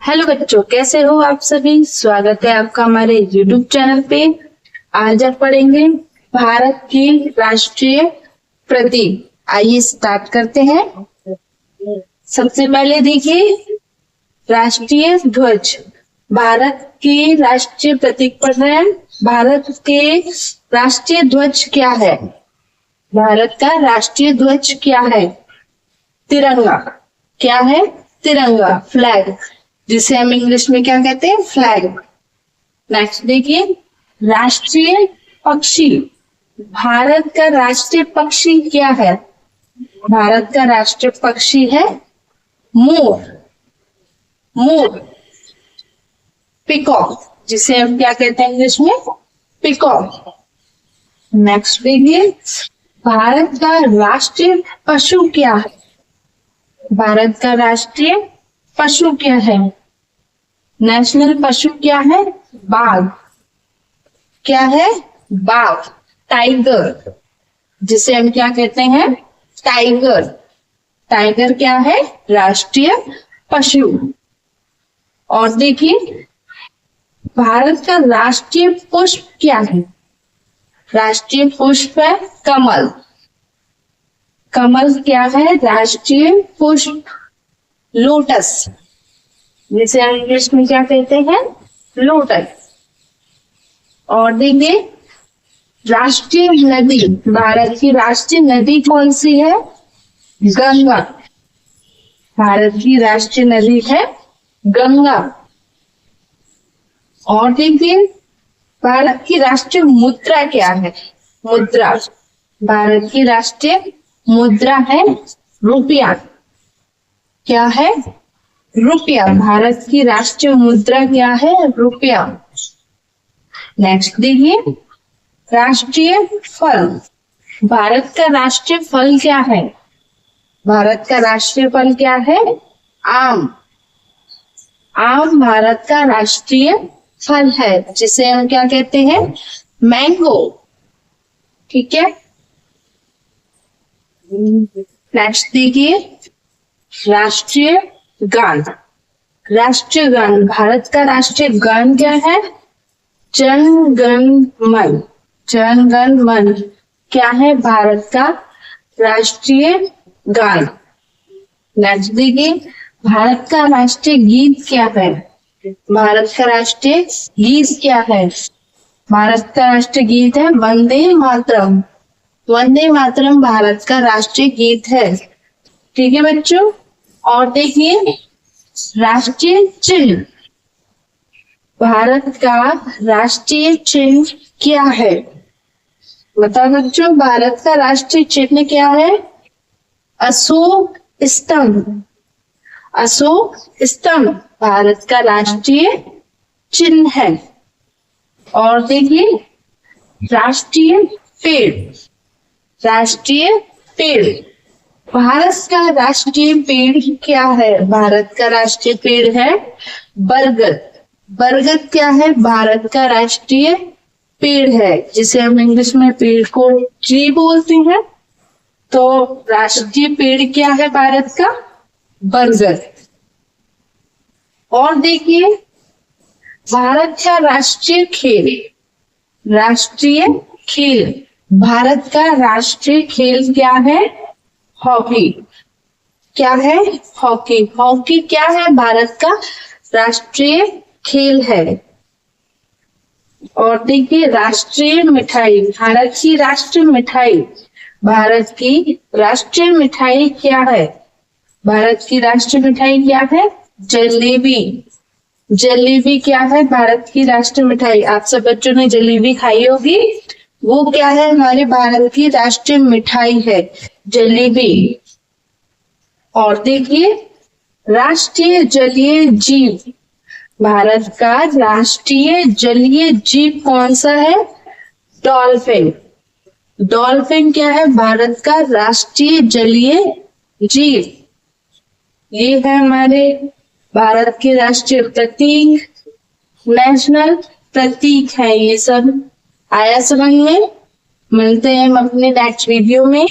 Hello बच्चों, कैसे हो आप सभी। स्वागत है आपका हमारे YouTube चैनल पे। आज आप पढ़ेंगे भारत की राष्ट्रीय प्रतीक। आइए स्टार्ट करते हैं। सबसे पहले देखिए राष्ट्रीय ध्वज। भारत के राष्ट्रीय प्रतीक पढ़ रहे हैं। भारत के राष्ट्रीय ध्वज क्या है? भारत का राष्ट्रीय ध्वज क्या है? तिरंगा। क्या है? तिरंगा, फ्लैग, जिसे हम इंग्लिश में क्या कहते हैं? फ्लैग। नेक्स्ट देखिए राष्ट्रीय पक्षी। भारत का राष्ट्रीय पक्षी क्या है? भारत का राष्ट्रीय पक्षी है मोर। मोर, पिकॉक, जिसे हम क्या कहते हैं इंग्लिश में? पिकॉक। नेक्स्ट देखिए भारत का राष्ट्रीय पशु क्या है? भारत का राष्ट्रीय पशु क्या है? नेशनल पशु क्या है? बाघ। क्या है? बाघ, टाइगर, जिसे हम क्या कहते हैं? टाइगर। टाइगर क्या है? राष्ट्रीय पशु। और देखिए भारत का राष्ट्रीय पुष्प क्या है? राष्ट्रीय पुष्प है कमल। कमल क्या है? राष्ट्रीय पुष्प। लोटस, जिसे हम इंग्लिश में क्या कहते हैं? लोटस। और देखिए राष्ट्रीय नदी। भारत की राष्ट्रीय नदी कौन सी है? गंगा। भारत की राष्ट्रीय नदी है गंगा। और देखिए भारत की राष्ट्रीय मुद्रा क्या है? मुद्रा। भारत की राष्ट्रीय मुद्रा है रुपया। क्या है? रुपया। भारत की राष्ट्रीय मुद्रा क्या है? रुपया। नेक्स्ट देखिए राष्ट्रीय फल। भारत का राष्ट्रीय फल क्या है? भारत का राष्ट्रीय फल क्या है? आम। आम भारत का राष्ट्रीय फल है, जिसे हम क्या कहते हैं? मैंगो। ठीक है। नेक्स्ट देखिए राष्ट्रीय गान। राष्ट्रीय गान। भारत का राष्ट्रीय गान क्या है? जन गण मन। जन गण मन क्या है भारत का राष्ट्रीय गान। नेक्स्ट देखिए भारत का राष्ट्रीय गीत क्या है? भारत का राष्ट्रीय गीत क्या है? भारत का राष्ट्रीय गीत है वंदे मातरम। वंदे मातरम भारत का राष्ट्रीय गीत है। ठीक है बच्चों। और देखिए राष्ट्रीय चिन्ह। भारत का राष्ट्रीय चिन्ह क्या है? बताओ बच्चों, भारत का राष्ट्रीय चिन्ह क्या है? अशोक स्तंभ। अशोक स्तंभ भारत का राष्ट्रीय चिन्ह है। और देखिए राष्ट्रीय पेड़। राष्ट्रीय पेड़। भारत का राष्ट्रीय पेड़ क्या है? भारत का राष्ट्रीय पेड़ है बरगद। बरगद क्या है? भारत का राष्ट्रीय पेड़ है, जिसे हम इंग्लिश में पेड़ को ट्री बोलते हैं। तो राष्ट्रीय पेड़ क्या है भारत का? बरगद। और देखिए भारत का राष्ट्रीय खेल। राष्ट्रीय खेल। भारत का राष्ट्रीय खेल क्या है? हॉकी। क्या है? हॉकी। हॉकी क्या है? भारत का राष्ट्रीय खेल है। और देखिए राष्ट्रीय मिठाई। भारत की राष्ट्रीय मिठाई। भारत की राष्ट्रीय मिठाई क्या है? भारत की राष्ट्रीय मिठाई क्या है? जलेबी। जलेबी क्या है? भारत की राष्ट्रीय मिठाई। आप सब बच्चों ने जलेबी खाई होगी। वो क्या है? हमारे भारत की राष्ट्रीय मिठाई है जलेबी। और देखिए राष्ट्रीय जलीय जीव। भारत का राष्ट्रीय जलीय जीव कौन सा है? डॉल्फिन। डॉल्फिन क्या है? भारत का राष्ट्रीय जलीय जीव। ये है हमारे भारत के राष्ट्रीय प्रतीक, नेशनल प्रतीक है। ये सब आया समझ में। मिलते हैं हम अपने नेक्स्ट वीडियो में।